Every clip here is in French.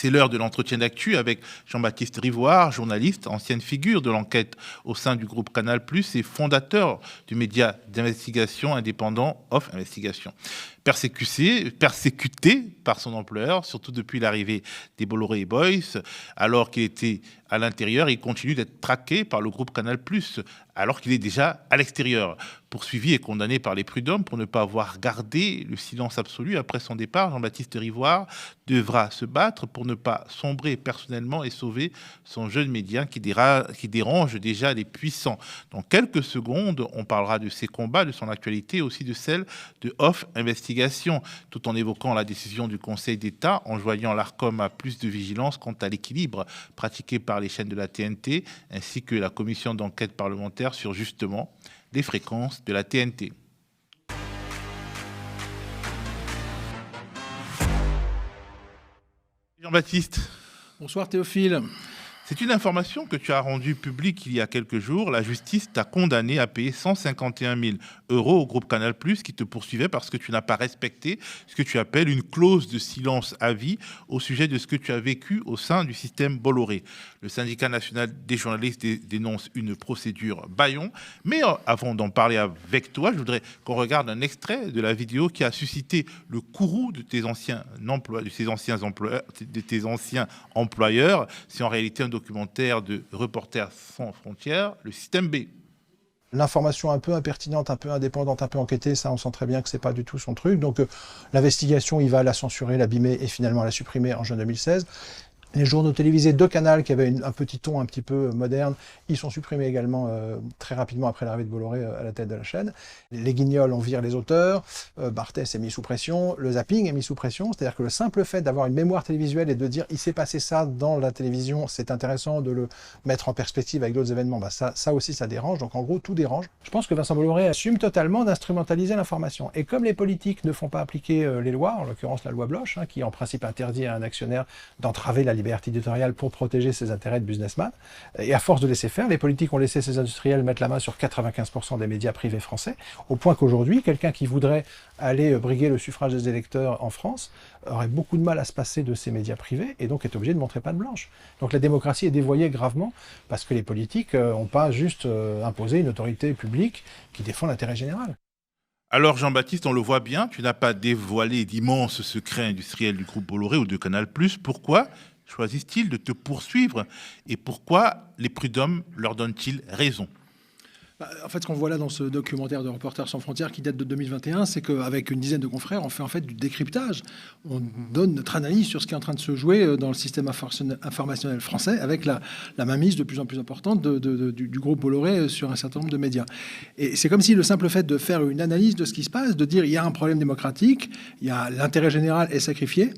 C'est l'heure de l'entretien d'actu avec Jean-Baptiste Rivoire, journaliste, ancienne figure de l'enquête au sein du groupe Canal+, et fondateur du média d'investigation indépendant Off Investigation. Persécuté par son employeur, surtout depuis l'arrivée des Bolloré Boys, alors qu'il était à l'intérieur, il continue d'être traqué par le groupe Canal+, alors qu'il est déjà à l'extérieur. Poursuivi et condamné par les prud'hommes pour ne pas avoir gardé le silence absolu après son départ, Jean-Baptiste Rivoire devra se battre pour ne pas sombrer personnellement et sauver son jeune média qui dérange déjà les puissants. Dans quelques secondes, on parlera de ses combats, de son actualité, aussi de celle de Off Investigation, tout en évoquant la décision du Conseil d'État, enjoignant l'Arcom à plus de vigilance quant à l'équilibre pratiqué par les chaînes de la TNT, ainsi que la commission d'enquête parlementaire sur justement les fréquences de la TNT. Jean-Baptiste. Bonsoir Théophile. C'est une information que tu as rendue publique il y a quelques jours. La justice t'a condamné à payer 151 000 € au groupe Canal+, qui te poursuivait parce que tu n'as pas respecté ce que tu appelles une clause de silence à vie au sujet de ce que tu as vécu au sein du système Bolloré. Le syndicat national des journalistes dénonce une procédure bâillon. Mais avant d'en parler avec toi, je voudrais qu'on regarde un extrait de la vidéo qui a suscité le courroux de tes anciens employeurs. C'est en réalité un documentaire de Reporters sans frontières, le système B. L'information un peu impertinente, un peu indépendante, un peu enquêtée, ça on sent très bien que c'est pas du tout son truc. Donc l'investigation, il va la censurer, l'abîmer et finalement la supprimer en juin 2016. Les journaux télévisés de Canal, qui avaient un petit ton un petit peu moderne, ils sont supprimés également très rapidement après l'arrivée de Bolloré à la tête de la chaîne. Les Guignols, on vire les auteurs, Barthès est mis sous pression, le zapping est mis sous pression, c'est-à-dire que le simple fait d'avoir une mémoire télévisuelle et de dire il s'est passé ça dans la télévision, c'est intéressant de le mettre en perspective avec d'autres événements, ça aussi ça dérange, donc en gros tout dérange. Je pense que Vincent Bolloré assume totalement d'instrumentaliser l'information. Et comme les politiques ne font pas appliquer les lois, en l'occurrence la loi Bloch, qui en principe interdit à un actionnaire d'entraver la liberté éditoriale pour protéger ses intérêts de businessman. Et à force de laisser faire, les politiques ont laissé ces industriels mettre la main sur 95% des médias privés français, au point qu'aujourd'hui, quelqu'un qui voudrait aller briguer le suffrage des électeurs en France aurait beaucoup de mal à se passer de ces médias privés et donc est obligé de montrer patte blanche. Donc la démocratie est dévoyée gravement parce que les politiques n'ont pas juste imposé une autorité publique qui défend l'intérêt général. Alors Jean-Baptiste, on le voit bien, tu n'as pas dévoilé d'immenses secrets industriels du groupe Bolloré ou de Canal+. Pourquoi choisissent-ils de te poursuivre et pourquoi les prud'hommes leur donnent-ils raison? En fait, ce qu'on voit là dans ce documentaire de Reporters sans frontières qui date de 2021, c'est qu'avec une dizaine de confrères, on fait en fait du décryptage. On donne notre analyse sur ce qui est en train de se jouer dans le système informationnel français avec la mainmise de plus en plus importante du groupe Bolloré sur un certain nombre de médias. Et c'est comme si le simple fait de faire une analyse de ce qui se passe, de dire il y a un problème démocratique, il y a l'intérêt général est sacrifié,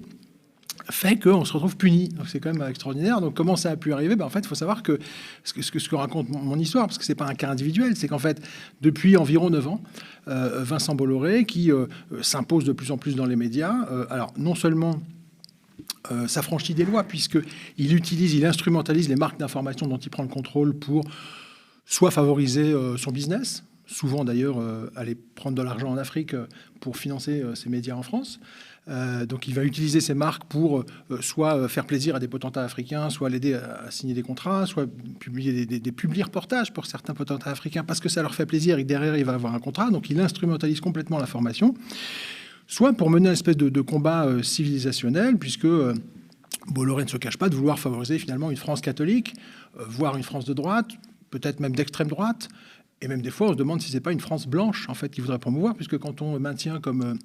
fait qu'on se retrouve puni. Donc c'est quand même extraordinaire. Donc comment ça a pu arriver? En fait, il faut savoir que ce que raconte mon histoire, parce que c'est pas un cas individuel, c'est qu'en fait, depuis environ 9 ans, Vincent Bolloré, qui s'impose de plus en plus dans les médias, alors non seulement s'affranchit des lois, puisqu'il instrumentalise les marques d'information dont il prend le contrôle pour soit favoriser son business, souvent d'ailleurs aller prendre de l'argent en Afrique pour financer ses médias en France. Donc il va utiliser ces marques pour soit faire plaisir à des potentats africains, soit l'aider à signer des contrats, soit publier des publi-reportages pour certains potentats africains parce que ça leur fait plaisir et derrière il va avoir un contrat. Donc il instrumentalise complètement l'information, soit pour mener une espèce de combat civilisationnel, puisque Bolloré ne se cache pas de vouloir favoriser finalement une France catholique, voire une France de droite, peut-être même d'extrême droite, et même des fois on se demande si c'est pas une France blanche en fait qu'il voudrait promouvoir, puisque quand on maintient comme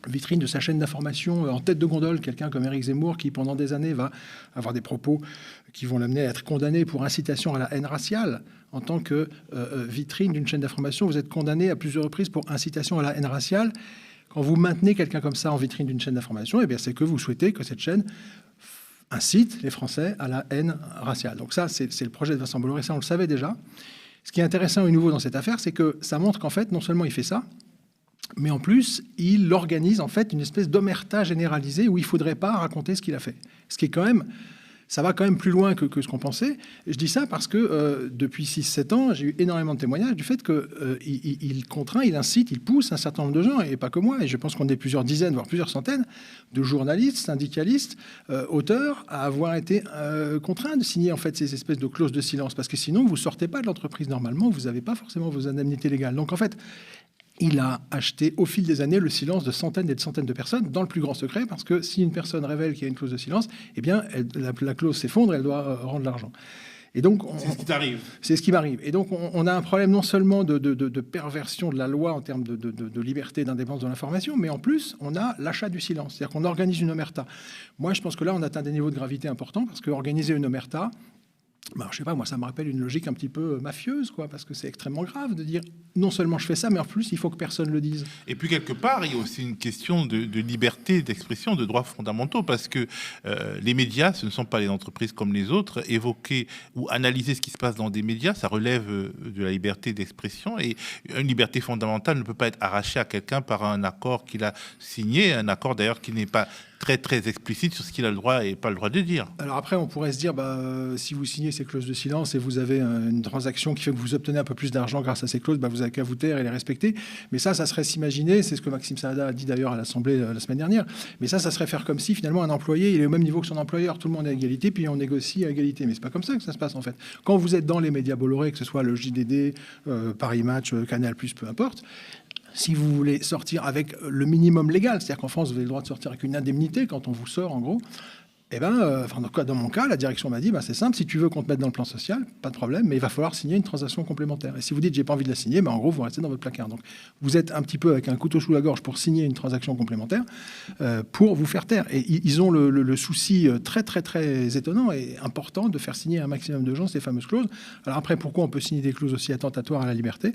vitrine de sa chaîne d'information en tête de gondole quelqu'un comme Éric Zemmour qui pendant des années va avoir des propos qui vont l'amener à être condamné pour incitation à la haine raciale. En tant que vitrine d'une chaîne d'information, vous êtes condamné à plusieurs reprises pour incitation à la haine raciale. Quand vous maintenez quelqu'un comme ça en vitrine d'une chaîne d'information, eh bien c'est que vous souhaitez que cette chaîne incite les Français à la haine raciale. Donc ça, c'est le projet de Vincent Bolloré, ça on le savait déjà. Ce qui est intéressant et nouveau dans cette affaire, c'est que ça montre qu'en fait, non seulement il fait ça, mais en plus, il organise en fait une espèce d'omerta généralisée où il ne faudrait pas raconter ce qu'il a fait. Ce qui est quand même ça va quand même plus loin que ce qu'on pensait. Et je dis ça parce que depuis 6-7 ans, j'ai eu énormément de témoignages du fait qu'il contraint, il incite, il pousse un certain nombre de gens, et pas que moi, et je pense qu'on est plusieurs dizaines, voire plusieurs centaines, de journalistes, syndicalistes, auteurs, à avoir été contraints de signer en fait ces espèces de clauses de silence, parce que sinon, vous ne sortez pas de l'entreprise normalement, vous n'avez pas forcément vos indemnités légales. Donc en fait, il a acheté au fil des années le silence de centaines et de centaines de personnes dans le plus grand secret, parce que si une personne révèle qu'il y a une clause de silence, eh bien, la clause s'effondre, elle doit rendre l'argent. Et donc, c'est ce qui t'arrive. C'est ce qui m'arrive. Et donc, on a un problème non seulement de perversion de la loi en termes de liberté et d'indépendance de l'information, mais en plus, on a l'achat du silence. C'est-à-dire qu'on organise une omerta. Moi, je pense que là, on atteint des niveaux de gravité importants, parce qu'organiser une omerta, je sais pas, moi, ça me rappelle une logique un petit peu mafieuse, quoi, parce que c'est extrêmement grave de dire non seulement je fais ça, mais en plus, il faut que personne le dise. Et puis, quelque part, il y a aussi une question de liberté d'expression, de droits fondamentaux, parce que les médias, ce ne sont pas les entreprises comme les autres. Évoquer ou analyser ce qui se passe dans des médias, ça relève de la liberté d'expression, et une liberté fondamentale ne peut pas être arrachée à quelqu'un par un accord qu'il a signé, un accord d'ailleurs qui n'est pas très explicite sur ce qu'il a le droit et pas le droit de dire. Alors après, on pourrait se dire, si vous signez ces clauses de silence et vous avez une transaction qui fait que vous obtenez un peu plus d'argent grâce à ces clauses, vous n'avez qu'à vous taire et les respecter. Mais ça serait s'imaginer, c'est ce que Maxime Saada a dit d'ailleurs à l'Assemblée la semaine dernière, mais ça serait faire comme si finalement un employé, il est au même niveau que son employeur, tout le monde est à égalité, puis on négocie à égalité. Mais c'est pas comme ça que ça se passe en fait. Quand vous êtes dans les médias Bolloré, que ce soit le JDD, Paris Match, Canal+, peu importe, si vous voulez sortir avec le minimum légal, c'est-à-dire qu'en France, vous avez le droit de sortir avec une indemnité quand on vous sort, en gros, dans mon cas, la direction m'a dit, c'est simple, si tu veux qu'on te mette dans le plan social, pas de problème, mais il va falloir signer une transaction complémentaire. Et si vous dites, j'ai pas envie de la signer, en gros, vous restez dans votre placard. Donc, vous êtes un petit peu avec un couteau sous la gorge pour signer une transaction complémentaire pour vous faire taire. Et ils ont le souci très étonnant et important de faire signer un maximum de gens ces fameuses clauses. Alors après, pourquoi on peut signer des clauses aussi attentatoires à la liberté ?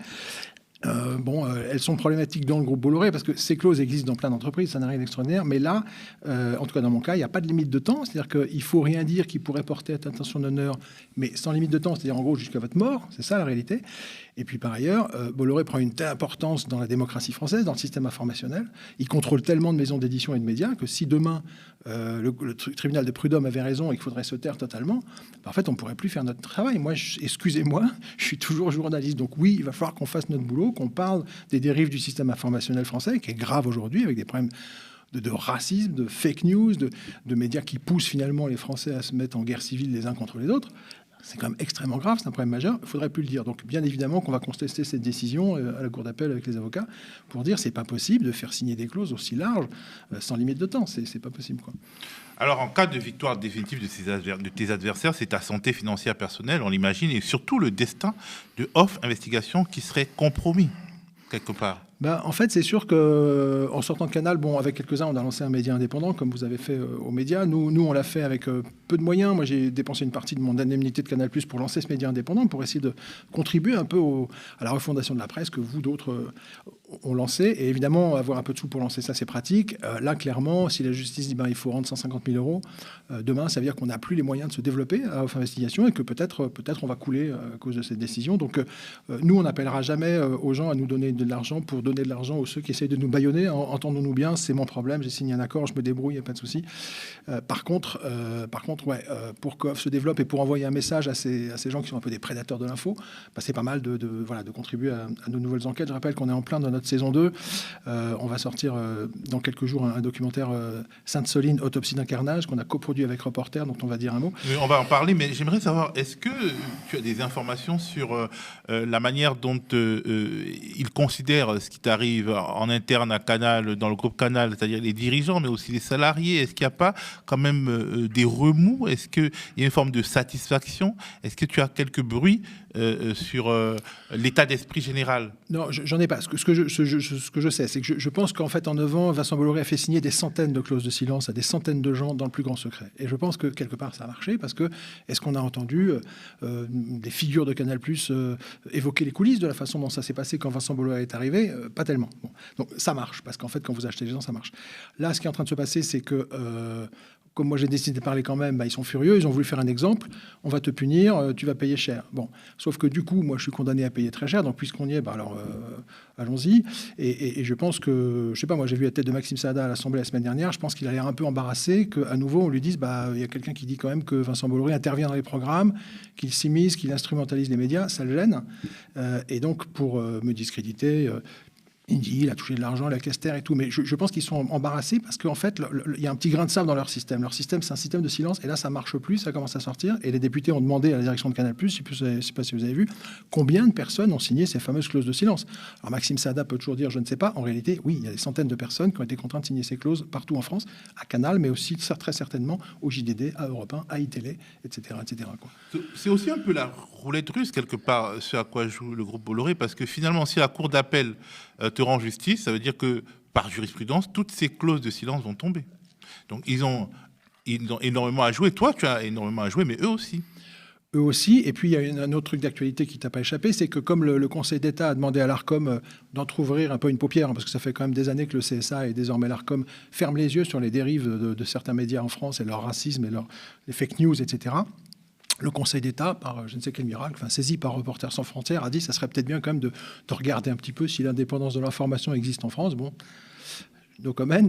Elles sont problématiques dans le groupe Bolloré parce que ces clauses existent dans plein d'entreprises, ça n'a rien d'extraordinaire. Mais là, en tout cas dans mon cas, il n'y a pas de limite de temps. C'est-à-dire qu'il ne faut rien dire qui pourrait porter à intention d'honneur, mais sans limite de temps, c'est-à-dire en gros jusqu'à votre mort. C'est ça la réalité. Et puis par ailleurs, Bolloré prend une telle importance dans la démocratie française, dans le système informationnel. Il contrôle tellement de maisons d'édition et de médias que si demain le tribunal de Prud'homme avait raison et qu'il faudrait se taire totalement, en fait, on ne pourrait plus faire notre travail. Moi, excusez-moi, je suis toujours journaliste. Donc oui, il va falloir qu'on fasse notre boulot, qu'on parle des dérives du système informationnel français, qui est grave aujourd'hui, avec des problèmes de racisme, de fake news, de médias qui poussent finalement les Français à se mettre en guerre civile les uns contre les autres. C'est quand même extrêmement grave, c'est un problème majeur, il ne faudrait plus le dire. Donc bien évidemment qu'on va contester cette décision à la cour d'appel avec les avocats pour dire c'est pas possible de faire signer des clauses aussi larges sans limite de temps, c'est pas possible, quoi. Alors en cas de victoire définitive de tes adversaires, c'est ta santé financière personnelle, on l'imagine, et surtout le destin de Off Investigation qui serait compromis quelque part. En fait, c'est sûr qu'en sortant de Canal, avec quelques-uns, on a lancé un média indépendant, comme vous avez fait aux médias. Nous, on l'a fait avec peu de moyens. Moi, j'ai dépensé une partie de mon indemnité de Canal+ pour lancer ce média indépendant, pour essayer de contribuer un peu à la refondation de la presse que vous, d'autres, ont lancé. Et évidemment, avoir un peu de sous pour lancer ça, c'est pratique. Là, clairement, si la justice dit il faut rendre 150 000 euros, demain, ça veut dire qu'on n'a plus les moyens de se développer à Off Investigation et que peut-être on va couler à cause de cette décision. Donc, nous, on n'appellera jamais aux gens à nous donner de l'argent pour donner de l'argent aux ceux qui essayent de nous bâillonner. Entendons-nous bien, c'est mon problème, j'ai signé un accord, je me débrouille, il n'y a pas de souci. Par contre, pour qu'Off se développe et pour envoyer un message à ces gens qui sont un peu des prédateurs de l'info, c'est pas mal de contribuer à nos nouvelles enquêtes. Je rappelle qu'on est en plein dans notre saison 2. On va sortir dans quelques jours un documentaire Sainte-Soline, autopsie d'un carnage, qu'on a coproduit avec Reporter, dont on va dire un mot. On va en parler, mais j'aimerais savoir, est-ce que tu as des informations sur la manière dont ils considèrent ce qui t'arrive en interne à Canal, dans le groupe Canal, c'est-à-dire les dirigeants, mais aussi les salariés? Est-ce qu'il n'y a pas quand même des remous? Est-ce qu'il y a une forme de satisfaction? Est-ce que tu as quelques bruits sur l'état d'esprit général? Non, j'en ai pas. Ce que je sais, c'est que je pense qu'en fait, en 9 ans, Vincent Bolloré a fait signer des centaines de clauses de silence à des centaines de gens dans le plus grand secret. Et je pense que quelque part, ça a marché parce que est-ce qu'on a entendu des figures de Canal+ évoquer les coulisses de la façon dont ça s'est passé quand Vincent Bolloré est arrivé? Pas tellement. Bon. Donc ça marche parce qu'en fait, quand vous achetez les gens, ça marche. Là, ce qui est en train de se passer, c'est que Comme moi j'ai décidé de parler quand même, ils sont furieux, ils ont voulu faire un exemple, on va te punir, tu vas payer cher. Bon, sauf que du coup, moi je suis condamné à payer très cher, donc puisqu'on y est, allons-y. Et je pense que, je sais pas, moi j'ai vu la tête de Maxime Saada à l'Assemblée la semaine dernière, je pense qu'il a l'air un peu embarrassé qu'à nouveau on lui dise, il y a quelqu'un qui dit quand même que Vincent Bolloré intervient dans les programmes, qu'il s'immisce, qu'il instrumentalise les médias, ça le gêne. Et donc pour me discréditer... il dit il a touché de l'argent, la Caster et tout. Mais je pense qu'ils sont embarrassés parce qu'en fait, il y a un petit grain de sable dans leur système. Leur système, c'est un système de silence. Et là, ça marche plus, ça commence à sortir. Et les députés ont demandé à la direction de Canal+, je ne sais pas si vous avez vu, combien de personnes ont signé ces fameuses clauses de silence. Alors Maxime Saada peut toujours dire je ne sais pas. En réalité, oui, il y a des centaines de personnes qui ont été contraintes de signer ces clauses partout en France, à Canal, mais aussi très certainement au JDD, à Europe 1, à iTélé, etc. quoi. C'est aussi un peu la roulette russe, quelque part, ce à quoi joue le groupe Bolloré, parce que finalement, si la Cour d'appel te rend justice, ça veut dire que, par jurisprudence, toutes ces clauses de silence vont tomber. Donc, ils ont énormément à jouer. Toi, tu as énormément à jouer, mais eux aussi. Eux aussi. Et puis, il y a un autre truc d'actualité qui t'a pas échappé, c'est que comme le Conseil d'État a demandé à l'Arcom d'entrouvrir un peu une paupière, parce que ça fait quand même des années que le CSA et désormais l'Arcom ferment les yeux sur les dérives de certains médias en France et leur racisme et les fake news, etc., le Conseil d'État, par je ne sais quel miracle, saisi par Reporters sans frontières, a dit que ça serait peut-être bien quand même de regarder un petit peu si l'indépendance de l'information existe en France. Bon, no comment.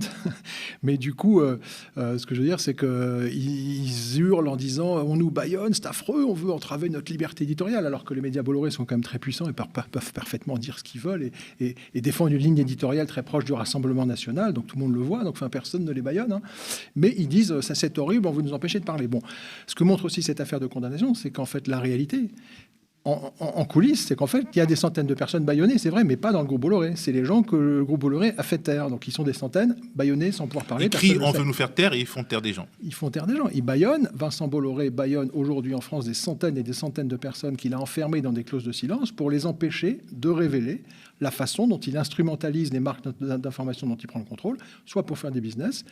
Mais du coup, ce que je veux dire, c'est qu'ils hurlent en disant on nous bâillonne, c'est affreux, on veut entraver notre liberté éditoriale, alors que les médias Bolloré sont quand même très puissants et peuvent parfaitement dire ce qu'ils veulent et défendent une ligne éditoriale très proche du Rassemblement national, donc tout le monde le voit, donc personne ne les bâillonne. Mais ils disent ça c'est horrible, on veut nous empêcher de parler. Bon, ce que montre aussi cette affaire de condamnation, c'est qu'en fait, la réalité, en coulisses, c'est qu'en fait, il y a des centaines de personnes bâillonnées, c'est vrai, mais pas dans le groupe Bolloré. C'est les gens que le groupe Bolloré a fait taire. Donc, ils sont des centaines bâillonnés sans pouvoir parler. Ils crient, on veut nous faire taire, et ils font taire des gens. Ils font taire des gens. Ils bâillonnent. Vincent Bolloré bâillonne aujourd'hui en France des centaines et des centaines de personnes qu'il a enfermées dans des clauses de silence pour les empêcher de révéler la façon dont il instrumentalise les marques d'information dont il prend le contrôle, soit pour faire des business,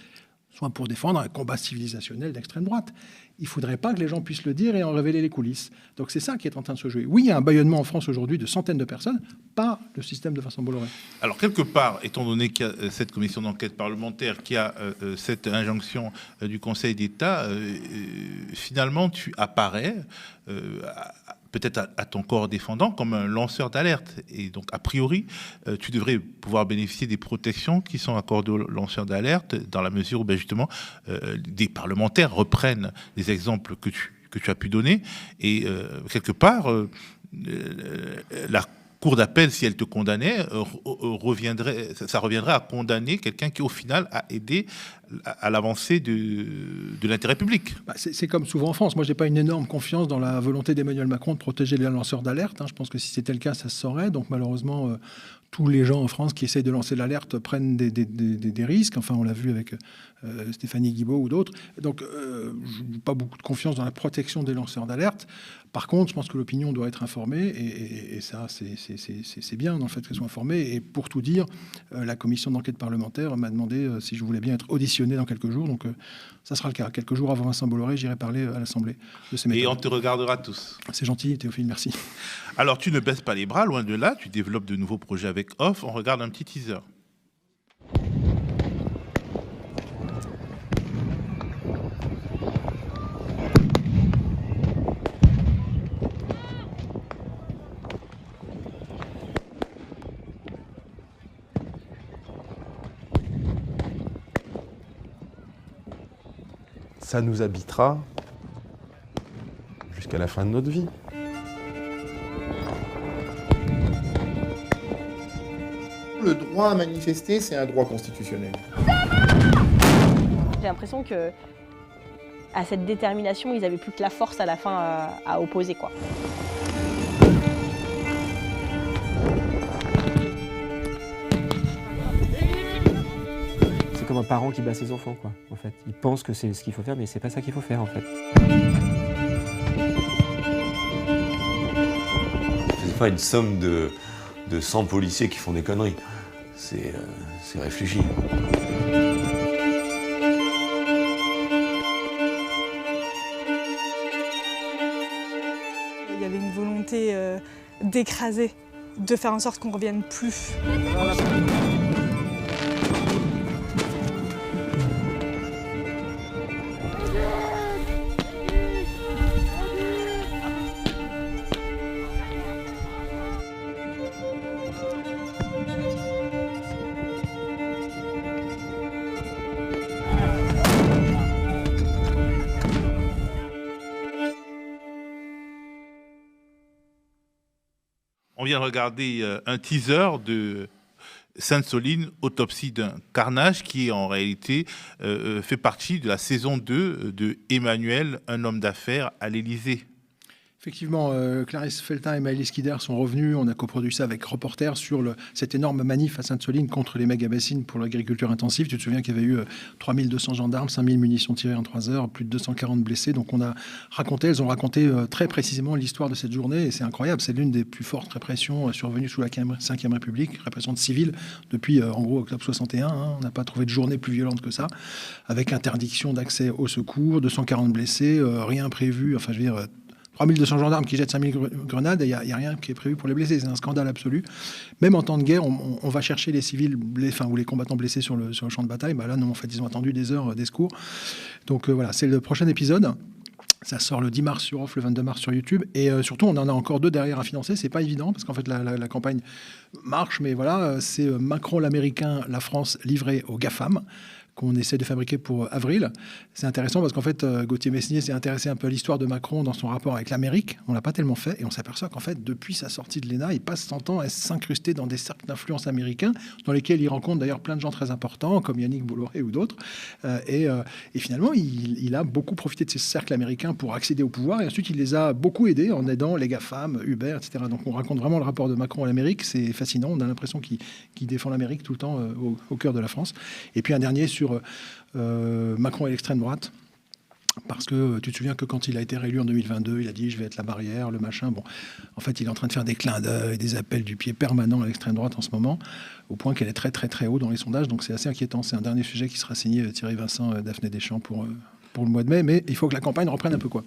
soit pour défendre un combat civilisationnel d'extrême droite. Il ne faudrait pas que les gens puissent le dire et en révéler les coulisses. Donc c'est ça qui est en train de se jouer. Oui, il y a un bâillonnement en France aujourd'hui de centaines de personnes, pas le système de Vincent Bolloré. Alors quelque part, étant donné qu'il y a cette commission d'enquête parlementaire, qui a cette injonction du Conseil d'État, finalement tu apparais peut-être à ton corps défendant comme un lanceur d'alerte. Et donc, a priori, tu devrais pouvoir bénéficier des protections qui sont accordées aux lanceurs d'alerte dans la mesure où, justement, des parlementaires reprennent les exemples que tu as pu donner. Et quelque part, la Cour d'appel, si elle te condamnait, ça reviendrait à condamner quelqu'un qui, au final, a aidé à l'avancée de l'intérêt public. C'est comme souvent en France. Moi, je n'ai pas une énorme confiance dans la volonté d'Emmanuel Macron de protéger les lanceurs d'alerte. Je pense que si c'était le cas, ça se saurait. Donc, malheureusement, tous les gens en France qui essayent de lancer l'alerte prennent des risques. Enfin, on l'a vu avec Stéphanie Guibault ou d'autres. Donc, je n'ai pas beaucoup de confiance dans la protection des lanceurs d'alerte. Par contre, je pense que l'opinion doit être informée. Et ça, c'est bien, dans le fait qu'elle soit informée. Et pour tout dire, la commission d'enquête parlementaire m'a demandé si je voulais bien être auditionné dans quelques jours. Donc, ça sera le cas. Quelques jours avant Vincent Bolloré, j'irai parler à l'Assemblée de ces méthodes. Et on te regardera tous. C'est gentil, Théophile, merci. Alors, tu ne baisses pas les bras, loin de là. Tu développes de nouveaux projets avec Off. On regarde un petit teaser. Ça nous habitera jusqu'à la fin de notre vie. Le droit à manifester, c'est un droit constitutionnel. J'ai l'impression que à cette détermination, ils n'avaient plus que la force à la fin à opposer, quoi. C'est comme un parent qui bat ses enfants, quoi, en fait. Il pense que c'est ce qu'il faut faire, mais c'est pas ça qu'il faut faire, en fait. C'est pas une somme de 100 policiers qui font des conneries. C'est réfléchi. Il y avait une volonté d'écraser, de faire en sorte qu'on ne revienne plus. On vient de regarder un teaser de Sainte-Soline, autopsie d'un carnage, qui en réalité fait partie de la saison 2 de Emmanuel, un homme d'affaires à l'Élysée. Effectivement, Clarisse Feltin et Maëlys Kider sont revenus. On a coproduit ça avec Reporters sur cette énorme manif à Sainte-Soline contre les méga-bassines pour l'agriculture intensive. Tu te souviens qu'il y avait eu 3200 gendarmes, 5000 munitions tirées en 3 heures, plus de 240 blessés. Donc elles ont raconté très précisément l'histoire de cette journée. Et c'est incroyable, c'est l'une des plus fortes répressions survenues sous la 5e République, répression de civils depuis en gros octobre 61. On n'a pas trouvé de journée plus violente que ça, avec interdiction d'accès au secours, 240 blessés, rien prévu. Enfin, je veux dire... 3200 gendarmes qui jettent 5000 grenades, il n'y a rien qui est prévu pour les blessés. C'est un scandale absolu. Même en temps de guerre, on va chercher les civils, ou les combattants blessés sur le champ de bataille. Là, non, en fait, ils ont attendu des heures des secours. Donc voilà, c'est le prochain épisode. Ça sort le 10 mars sur Off, le 22 mars sur YouTube. Et surtout, on en a encore 2 derrière à financer. C'est pas évident, parce qu'en fait, la campagne marche. Mais voilà, c'est Macron l'Américain, la France livrée aux GAFAM, qu'on essaie de fabriquer pour avril. C'est intéressant parce qu'en fait, Gauthier Messnier s'est intéressé un peu à l'histoire de Macron dans son rapport avec l'Amérique. On l'a pas tellement fait et on s'aperçoit qu'en fait, depuis sa sortie de l'ENA, il passe son temps à s'incruster dans des cercles d'influence américains dans lesquels il rencontre d'ailleurs plein de gens très importants comme Yannick Bolloré ou d'autres. Et finalement, il a beaucoup profité de ces cercles américains pour accéder au pouvoir et ensuite, il les a beaucoup aidés en aidant les GAFAM, Uber, etc. Donc, on raconte vraiment le rapport de Macron à l'Amérique. C'est fascinant. On a l'impression qu'il défend l'Amérique tout le temps au cœur de la France. Et puis, un dernier sur Macron et l'extrême droite, parce que tu te souviens que quand il a été réélu en 2022, il a dit je vais être la barrière, le machin. Bon, en fait, il est en train de faire des clins d'œil, des appels du pied permanents à l'extrême droite en ce moment, au point qu'elle est très très très haut dans les sondages. Donc c'est assez inquiétant. C'est un dernier sujet qui sera signé Thierry Vincent, Daphné Deschamps pour le mois de mai, mais il faut que la campagne reprenne un peu quoi.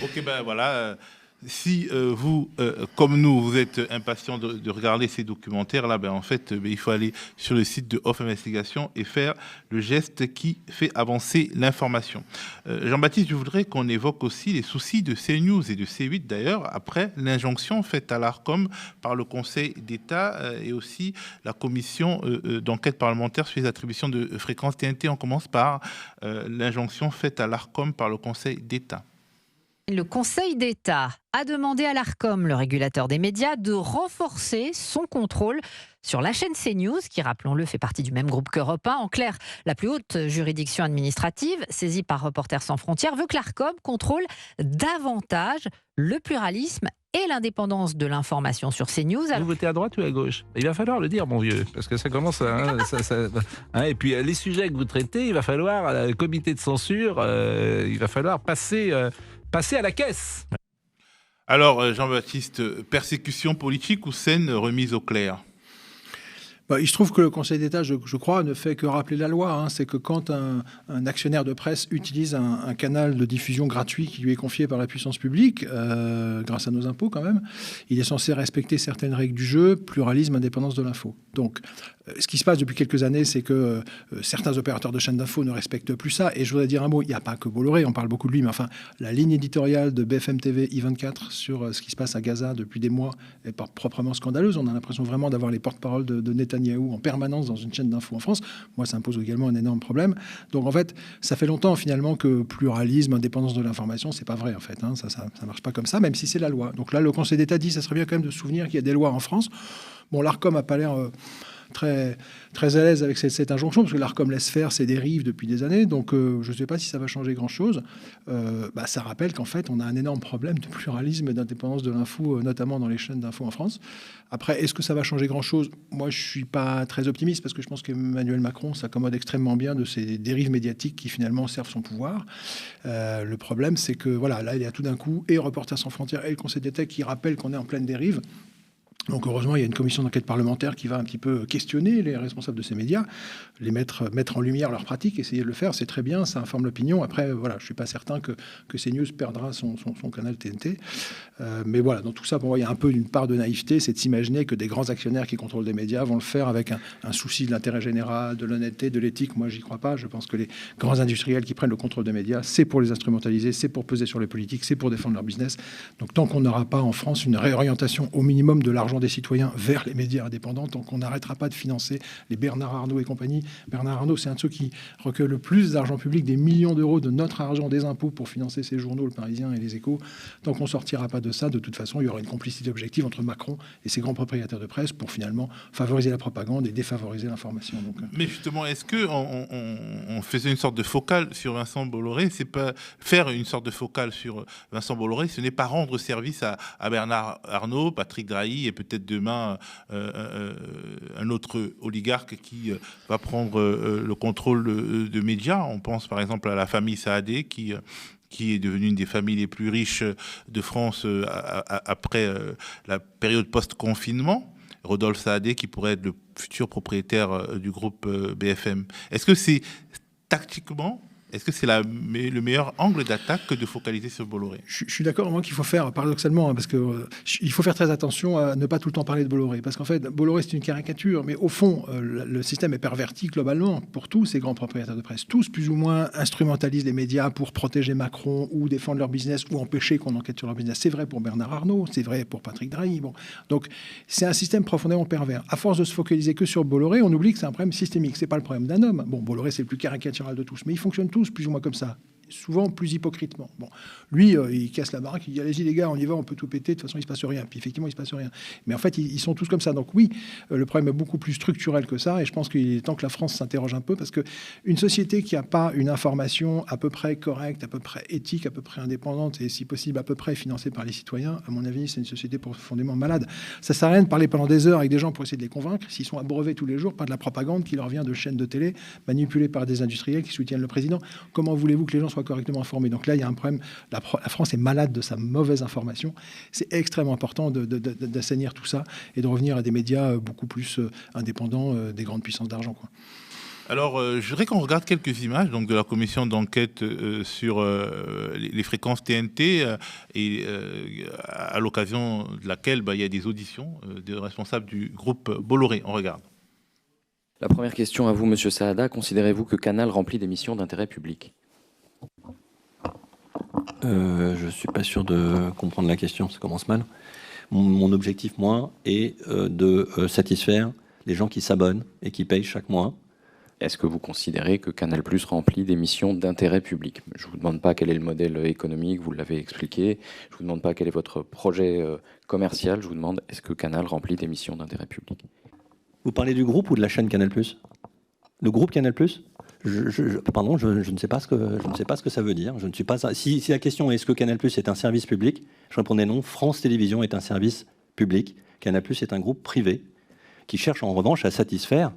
Ok, ben voilà. Si vous, comme nous, vous êtes impatient de regarder ces documentaires-là, en fait, il faut aller sur le site de Off Investigation et faire le geste qui fait avancer l'information. Jean-Baptiste, je voudrais qu'on évoque aussi les soucis de CNews et de C8 d'ailleurs, après l'injonction faite à l'ARCOM par le Conseil d'État et aussi la commission d'enquête parlementaire sur les attributions de fréquences TNT. On commence par l'injonction faite à l'ARCOM par le Conseil d'État. Le Conseil d'État a demandé à l'ARCOM, le régulateur des médias, de renforcer son contrôle sur la chaîne CNews, qui, rappelons-le, fait partie du même groupe qu'Europe 1. En clair, la plus haute juridiction administrative, saisie par Reporters sans frontières, veut que l'ARCOM contrôle davantage le pluralisme et l'indépendance de l'information sur CNews. Vous votez à droite ou à gauche? Il va falloir le dire, mon vieux, parce que ça commence à... et puis, les sujets que vous traitez, il va falloir, le comité de censure, il va falloir passer à la caisse. Alors, Jean-Baptiste, persécution politique ou scène remise au clair? Il se trouve que le Conseil d'État, je crois, ne fait que rappeler la loi. C'est que quand un actionnaire de presse utilise un canal de diffusion gratuit qui lui est confié par la puissance publique, grâce à nos impôts quand même, il est censé respecter certaines règles du jeu, pluralisme, indépendance de l'info. Donc, ce qui se passe depuis quelques années, c'est que certains opérateurs de chaînes d'info ne respectent plus ça. Et je voudrais dire un mot, il n'y a pas que Bolloré, on parle beaucoup de lui, mais enfin, la ligne éditoriale de BFM TV I24 sur ce qui se passe à Gaza depuis des mois est pas proprement scandaleuse. On a l'impression vraiment d'avoir les porte-paroles de Netanyahou en permanence dans une chaîne d'info en France. Moi, ça me pose également un énorme problème. Donc, en fait, ça fait longtemps, finalement, que pluralisme, indépendance de l'information, c'est pas vrai, en fait. Ça marche pas comme ça, même si c'est la loi. Donc là, le Conseil d'État dit, ça serait bien quand même de se souvenir qu'il y a des lois en France. Bon, l'ARCOM n'a pas l'air... très, très à l'aise avec cette injonction, parce que l'ARCOM laisse faire ses dérives depuis des années, donc je ne sais pas si ça va changer grand-chose. Ça rappelle qu'en fait, on a un énorme problème de pluralisme et d'indépendance de l'info, notamment dans les chaînes d'info en France. Après, est-ce que ça va changer grand-chose? Moi, je ne suis pas très optimiste, parce que je pense qu'Emmanuel Macron s'accommode extrêmement bien de ces dérives médiatiques qui, finalement, servent son pouvoir. Le problème, c'est que, voilà, là, il y a tout d'un coup, et Reporters sans frontières et le Conseil d'État qui rappellent qu'on est en pleine dérive. Donc heureusement, il y a une commission d'enquête parlementaire qui va un petit peu questionner les responsables de ces médias, les mettre en lumière leurs pratiques, essayer de le faire, c'est très bien, ça informe l'opinion. Après, voilà, je ne suis pas certain que CNews perdra son canal TNT. Mais voilà, dans tout ça, pour moi, il y a un peu une part de naïveté, c'est de s'imaginer que des grands actionnaires qui contrôlent des médias vont le faire avec un souci de l'intérêt général, de l'honnêteté, de l'éthique. Moi, j'y crois pas. Je pense que les grands industriels qui prennent le contrôle des médias, c'est pour les instrumentaliser, c'est pour peser sur les politiques, c'est pour défendre leur business. Donc tant qu'on n'aura pas en France une réorientation au minimum de l'argent l'argent des citoyens vers les médias indépendants, donc on n'arrêtera pas de financer les Bernard Arnault et compagnie. Bernard Arnault, c'est un de ceux qui recueille le plus d'argent public, des millions d'euros de notre argent des impôts pour financer ces journaux, Le Parisien et Les Échos. Tant qu'on ne sortira pas de ça, de toute façon, il y aura une complicité objective entre Macron et ses grands propriétaires de presse pour finalement favoriser la propagande et défavoriser l'information. Donc, Mais justement, est-ce qu'on faisait une sorte de focale sur Vincent Bolloré? C'est pas faire une sorte de focale sur Vincent Bolloré, ce n'est pas rendre service à Bernard Arnault, Patrick Drahi et peut-être demain un autre oligarque qui va prendre le contrôle de médias. On pense par exemple à la famille Saadé qui est devenue une des familles les plus riches de France après la période post-confinement. Rodolphe Saadé qui pourrait être le futur propriétaire du groupe BFM. Est-ce que c'est tactiquement, est-ce que c'est le meilleur angle d'attaque que de focaliser sur Bolloré? Je suis d'accord, moi, qu'il faut faire, paradoxalement, parce que il faut faire très attention à ne pas tout le temps parler de Bolloré, parce qu'en fait, Bolloré, c'est une caricature, mais au fond, le système est perverti globalement pour tous ces grands propriétaires de presse. Tous, plus ou moins, instrumentalisent les médias pour protéger Macron ou défendre leur business ou empêcher qu'on enquête sur leur business. C'est vrai pour Bernard Arnault, c'est vrai pour Patrick Drahi. Bon. Donc, c'est un système profondément pervers. À force de se focaliser que sur Bolloré, on oublie que c'est un problème systémique. C'est pas le problème d'un homme. Bon, Bolloré, c'est le plus caricatural de tous, mais ils fonctionnent tous plus ou moins comme ça, souvent plus hypocritement. Bon, lui, il casse la baraque, il dit allez-y les gars, on y va, on peut tout péter, de toute façon il se passe rien. Puis effectivement il se passe rien. Mais en fait ils sont tous comme ça. Donc oui, le problème est beaucoup plus structurel que ça, et je pense qu'il est temps que la France s'interroge un peu, parce que une société qui n'a pas une information à peu près correcte, à peu près éthique, à peu près indépendante, et si possible à peu près financée par les citoyens, à mon avis c'est une société profondément malade. Ça sert à rien de parler pendant des heures avec des gens pour essayer de les convaincre s'ils sont abreuvés tous les jours par de la propagande qui leur vient de chaînes de télé manipulées par des industriels qui soutiennent le président. Comment voulez-vous que les gens soient correctement informés? Donc là, il y a un problème. La France est malade de sa mauvaise information. C'est extrêmement important d'assainir tout ça et de revenir à des médias beaucoup plus indépendants des grandes puissances d'argent, quoi. Alors, je voudrais qu'on regarde quelques images donc, de la commission d'enquête sur les fréquences TNT et à l'occasion de laquelle il y a des auditions de responsables du groupe Bolloré. On regarde. La première question à vous, Monsieur Saada. Considérez-vous que Canal remplit des missions d'intérêt public? Je ne suis pas sûr de comprendre la question, ça commence mal. Mon objectif, moi, est de satisfaire les gens qui s'abonnent et qui payent chaque mois. Est-ce que vous considérez que Canal+ remplit des missions d'intérêt public? Je ne vous demande pas quel est le modèle économique, vous l'avez expliqué. Je ne vous demande pas quel est votre projet commercial. Je vous demande, est-ce que Canal remplit des missions d'intérêt public? Vous parlez du groupe ou de la chaîne Canal+? Le groupe Canal+? Pardon, je ne sais pas ce que ça veut dire. Je ne suis pas. Si la question est est-ce que Canal+ est un service public, je répondais non. France Télévisions est un service public. Canal+ est un groupe privé qui cherche en revanche à satisfaire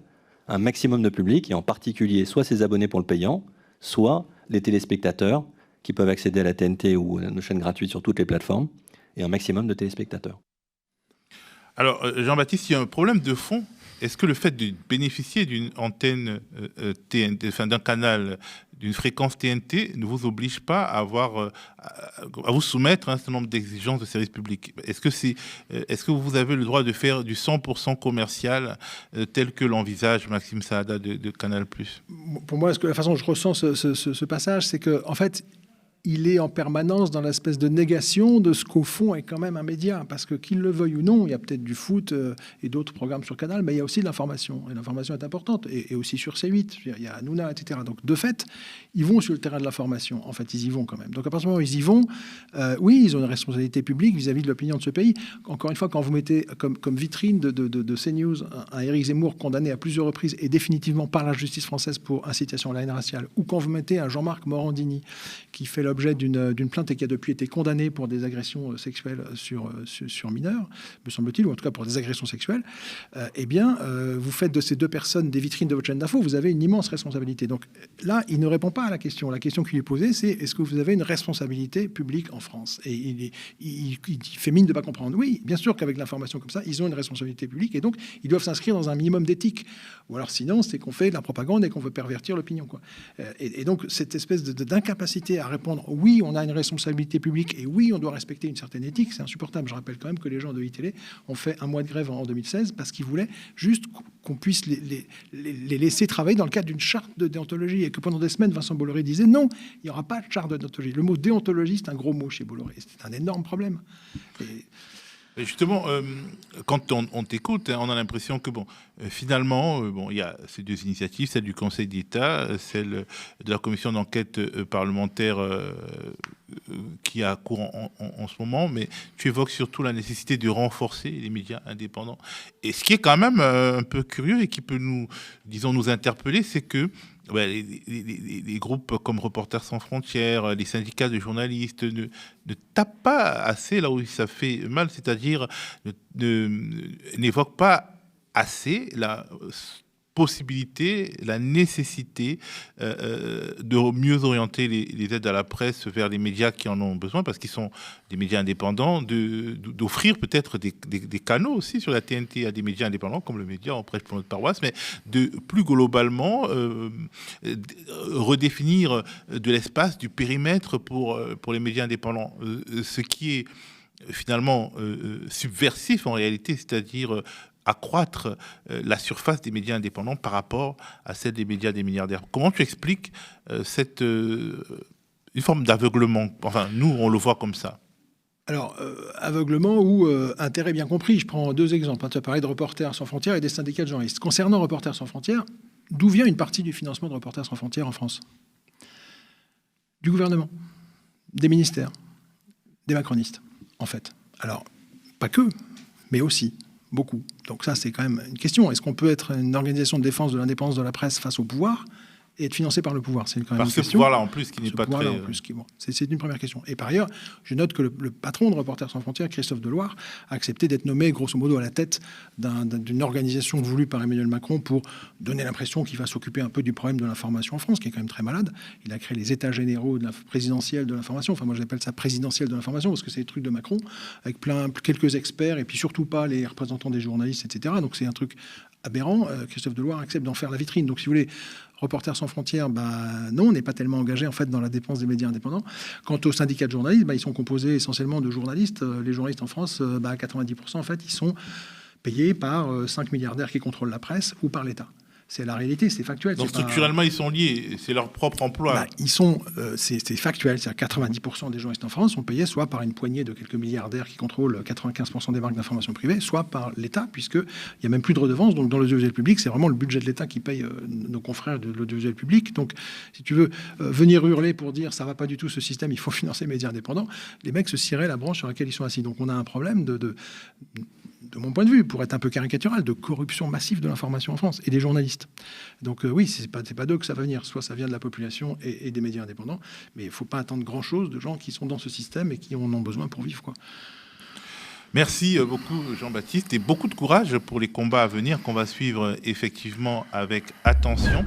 un maximum de public, et en particulier soit ses abonnés pour le payant, soit les téléspectateurs qui peuvent accéder à la TNT ou à nos chaînes gratuites sur toutes les plateformes, et un maximum de téléspectateurs. Alors, Jean-Baptiste, il y a un problème de fond. Est-ce que le fait de bénéficier d'une antenne TNT, enfin d'un canal, d'une fréquence TNT, ne vous oblige pas à vous soumettre à un certain nombre d'exigences de service public? Est-ce que vous avez le droit de faire du 100% commercial tel que l'envisage Maxime Saada de Canal+? Pour moi, la façon dont je ressens ce passage, c'est que en fait, il est en permanence dans l'espèce de négation de ce qu'au fond est quand même un média. Parce que qu'il le veuille ou non, il y a peut-être du foot et d'autres programmes sur Canal, mais il y a aussi de l'information. Et l'information est importante. Et aussi sur C8, il y a Hanouna, etc. Donc de fait, ils vont sur le terrain de l'information. En fait, ils y vont quand même. Donc à partir du moment où ils y vont, oui, ils ont une responsabilité publique vis-à-vis de l'opinion de ce pays. Encore une fois, quand vous mettez comme vitrine de CNews un Éric Zemmour condamné à plusieurs reprises et définitivement par la justice française pour incitation à la haine raciale, ou quand vous mettez un Jean-Marc Morandini qui fait l'objet d'une plainte et qui a depuis été condamné pour des agressions sexuelles sur mineurs, me semble-t-il, ou en tout cas pour des agressions sexuelles, eh bien, vous faites de ces deux personnes des vitrines de votre chaîne d'info, vous avez une immense responsabilité. Donc là, il ne répond pas à la question. La question qui lui est posée, c'est est-ce que vous avez une responsabilité publique en France? Et il fait mine de ne pas comprendre. Oui, bien sûr qu'avec l'information comme ça, ils ont une responsabilité publique et donc ils doivent s'inscrire dans un minimum d'éthique. Ou alors sinon, c'est qu'on fait de la propagande et qu'on veut pervertir l'opinion, quoi. Et donc cette espèce d'incapacité à répondre oui, on a une responsabilité publique et oui, on doit respecter une certaine éthique, c'est insupportable. Je rappelle quand même que les gens de iTélé ont fait un mois de grève en 2016 parce qu'ils voulaient juste qu'on puisse les laisser travailler dans le cadre d'une charte de déontologie et que pendant des semaines, Vincent Bolloré disait non, il n'y aura pas de charte de déontologie. Le mot déontologie, c'est un gros mot chez Bolloré. C'est un énorme problème. Et justement, quand on t'écoute, on a l'impression que finalement, il y a ces deux initiatives, celle du Conseil d'État, celle de la commission d'enquête parlementaire qui a cours en ce moment, mais tu évoques surtout la nécessité de renforcer les médias indépendants. Et ce qui est quand même un peu curieux et qui peut nous interpeller, c'est que les groupes comme Reporters sans frontières, les syndicats de journalistes ne tapent pas assez là où ça fait mal, c'est-à-dire n'évoquent pas assez la possibilité, la nécessité de mieux orienter les aides à la presse vers les médias qui en ont besoin, parce qu'ils sont des médias indépendants, d'offrir peut-être des canaux aussi sur la TNT à des médias indépendants, comme le média On prêche pour notre paroisse, mais de plus globalement redéfinir de l'espace, du périmètre pour les médias indépendants. Ce qui est finalement subversif en réalité, c'est-à-dire accroître la surface des médias indépendants par rapport à celle des médias des milliardaires. Comment tu expliques une forme d'aveuglement? Enfin, nous, on le voit comme ça. Alors, aveuglement ou intérêt bien compris. Je prends deux exemples. Tu as parlé de Reporters sans frontières et des syndicats de journalistes. Concernant Reporters sans frontières, d'où vient une partie du financement de Reporters sans frontières en France? Du gouvernement, des ministères, des macronistes, en fait. Alors, pas que, mais aussi. Beaucoup. Donc ça, c'est quand même une question. Est-ce qu'on peut être une organisation de défense de l'indépendance de la presse face au pouvoir et être financé par le pouvoir? C'est quand même une question. Ce pouvoir-là, en plus, qui n'est pas très... C'est une première question. Et par ailleurs, je note que le patron de Reporters sans frontières, Christophe Deloire, a accepté d'être nommé, grosso modo, à la tête d'une organisation voulue par Emmanuel Macron pour donner l'impression qu'il va s'occuper un peu du problème de l'information en France, qui est quand même très malade. Il a créé les états généraux de la présidentielle de l'information. Enfin, moi, j'appelle ça présidentielle de l'information, parce que c'est des trucs de Macron, avec quelques experts, et puis surtout pas les représentants des journalistes, etc. Donc c'est un truc aberrant. Christophe Deloire accepte d'en faire la vitrine. Donc si vous voulez, Reporters sans frontières, non, on n'est pas tellement engagé en fait dans la dépense des médias indépendants. Quant aux syndicats de journalistes, ils sont composés essentiellement de journalistes. Les journalistes en France, à 90%, en fait, ils sont payés par 5 milliardaires qui contrôlent la presse ou par l'État. C'est la réalité, c'est factuel. Donc structurellement, ils sont liés, c'est leur propre emploi. C'est factuel, c'est-à-dire 90% des journalistes en France sont payés soit par une poignée de quelques milliardaires qui contrôlent 95% des marques d'information privée, soit par l'État, puisqu'il n'y a même plus de redevances. Donc dans l'audiovisuel public, c'est vraiment le budget de l'État qui paye nos confrères de l'audiovisuel public. Donc si tu veux venir hurler pour dire ça va pas du tout ce système, il faut financer les médias indépendants, les mecs se cireraient la branche sur laquelle ils sont assis. Donc on a un problème de mon point de vue, pour être un peu caricatural, de corruption massive de l'information en France et des journalistes. Donc oui, c'est pas d'eux que ça va venir. Soit ça vient de la population et des médias indépendants, mais il ne faut pas attendre grand-chose de gens qui sont dans ce système et qui en ont besoin pour vivre, quoi. Merci beaucoup Jean-Baptiste et beaucoup de courage pour les combats à venir qu'on va suivre effectivement avec attention.